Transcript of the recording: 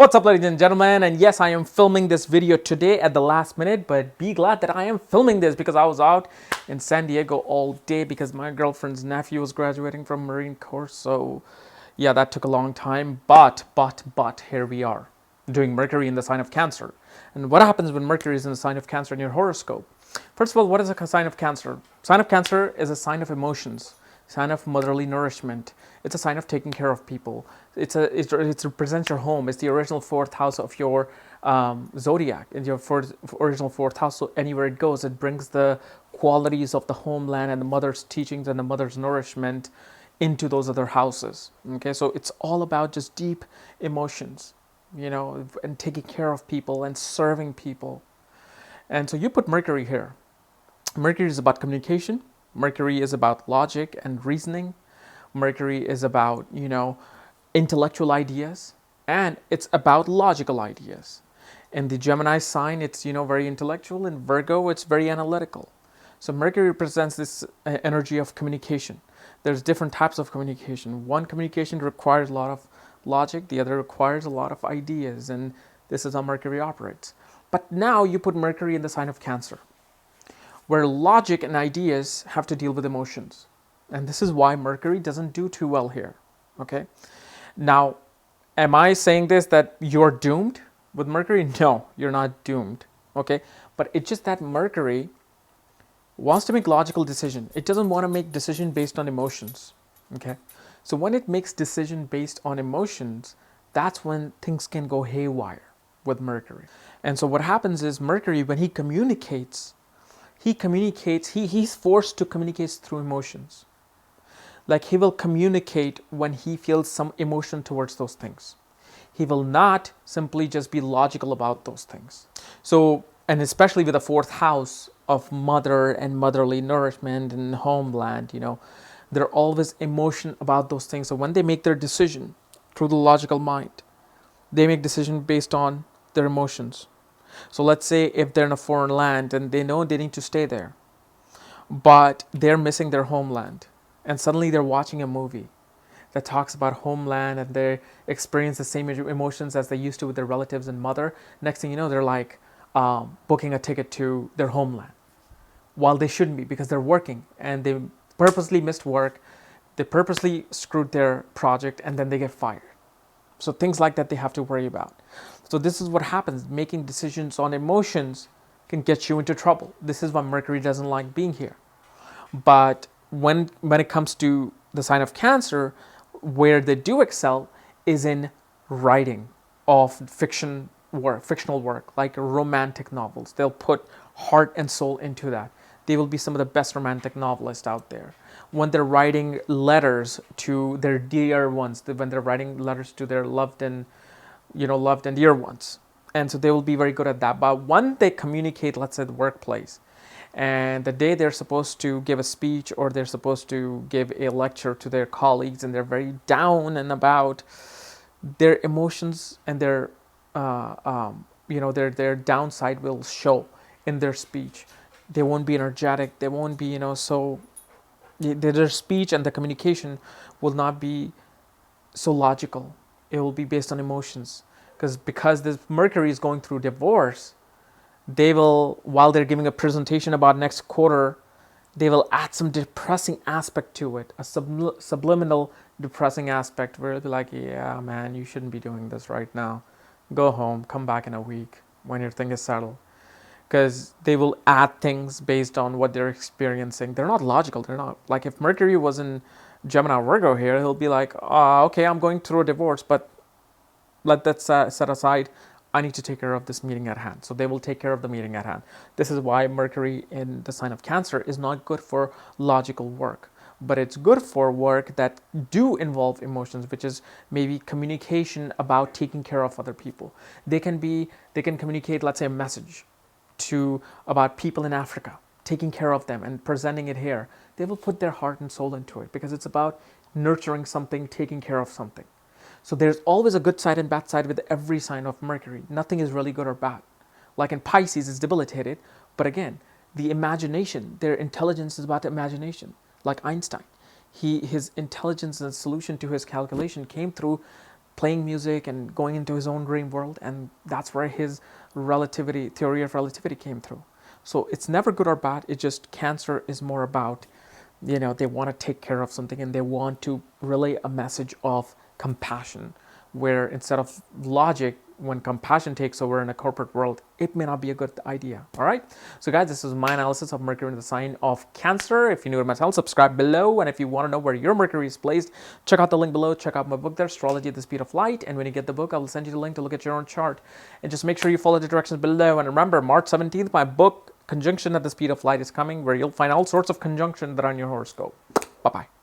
What's up, ladies and gentlemen? And yes, I am filming this video today at the last minute, but be glad that I am filming this because I was out in San Diego all day because my girlfriend's nephew was graduating from Marine Corps. So yeah, that took a long time, but here we are doing Mercury in the sign of Cancer. And what happens when Mercury is in the sign of Cancer in your horoscope? First of all, what is a sign of Cancer? Sign of Cancer is a sign of emotions, sign of motherly nourishment. It's a sign of taking care of people. It represents your home. It's the original fourth house of your zodiac, in your original fourth house. So anywhere it goes, it brings the qualities of the homeland and the mother's teachings and the mother's nourishment into those other houses. Okay, so it's all about just deep emotions, and taking care of people and serving people. And so you put Mercury here. Mercury is about communication. Mercury is about logic and reasoning. Mercury is about, intellectual ideas, and it's about logical ideas. In the Gemini sign, it's, very intellectual. In Virgo, it's very analytical. So Mercury represents this energy of communication. There's different types of communication. One communication requires a lot of logic, the other requires a lot of ideas, and this is how Mercury operates. But now you put Mercury in the sign of Cancer, where logic and ideas have to deal with emotions. And this is why Mercury doesn't do too well here. Okay? Now, am I saying this that you're doomed with Mercury? No, you're not doomed. Okay? But it's just that Mercury wants to make logical decision. It doesn't want to make decision based on emotions. Okay? So when it makes decision based on emotions, that's when things can go haywire with Mercury. And so what happens is Mercury, when he communicates, he's forced to communicate through emotions. Like he will communicate when he feels some emotion towards those things. He will not simply just be logical about those things. So, and especially with the fourth house of mother and motherly nourishment and homeland, there are always emotion about those things. So when they make their decision through the logical mind, they make decision based on their emotions. So let's say if they're in a foreign land and they know they need to stay there, but they're missing their homeland, and suddenly they're watching a movie that talks about homeland and they experience the same emotions as they used to with their relatives and mother. Next thing you know, they're like booking a ticket to their homeland, while they shouldn't be because they're working and they purposely missed work, they purposely screwed their project, and then they get fired. So things like that they have to worry about. So this is what happens. Making decisions on emotions can get you into trouble. This is why Mercury doesn't like being here. But when it comes to the sign of Cancer, where they do excel is in writing of fictional work, like romantic novels. They'll put heart and soul into that. They will be some of the best romantic novelists out there. When they're writing letters to their dear ones, when they're writing letters to their loved and dear ones. And so they will be very good at that. But when they communicate, let's say the workplace, and the day they're supposed to give a speech or they're supposed to give a lecture to their colleagues and they're very down and about, their emotions and their their downside will show in their speech. They won't be energetic. They won't be so. Their speech and the communication will not be so logical. It will be based on emotions, because this Mercury is going through divorce. They will, while they're giving a presentation about next quarter, they will add some depressing aspect to it, a subliminal depressing aspect where it'll be like, yeah, man, you shouldn't be doing this right now. Go home, come back in a week when your thing is settled. Because they will add things based on what they're experiencing. They're not logical. They're not. Like if Mercury was in Gemini Virgo here, he'll be like, okay, I'm going through a divorce, but let that set aside. I need to take care of this meeting at hand. So they will take care of the meeting at hand. This is why Mercury in the sign of Cancer is not good for logical work, but it's good for work that do involve emotions, which is maybe communication about taking care of other people. They can communicate, let's say, a message about people in Africa, taking care of them and presenting it here. They will put their heart and soul into it because it's about nurturing something, taking care of something. So there's always a good side and bad side with every sign of Mercury. Nothing is really good or bad. Like in Pisces, it's debilitated. But again, the imagination, their intelligence is about imagination. Like Einstein, his intelligence and solution to his calculation came through playing music and going into his own dream world, and that's where his theory of relativity came through. So it's never good or bad. It's just Cancer is more about, they want to take care of something and they want to relay a message of compassion, where instead of logic, when compassion takes over in a corporate world, it may not be a good idea. All right. So guys, this is my analysis of Mercury in the sign of Cancer. If you're new to my channel, subscribe below. And if you want to know where your Mercury is placed, check out the link below. Check out my book there, Astrology at the Speed of Light. And when you get the book, I will send you the link to look at your own chart. And just make sure you follow the directions below. And remember, March 17th, my book, Conjunction at the Speed of Light, is coming, where you'll find all sorts of conjunctions that are in your horoscope. Bye-bye.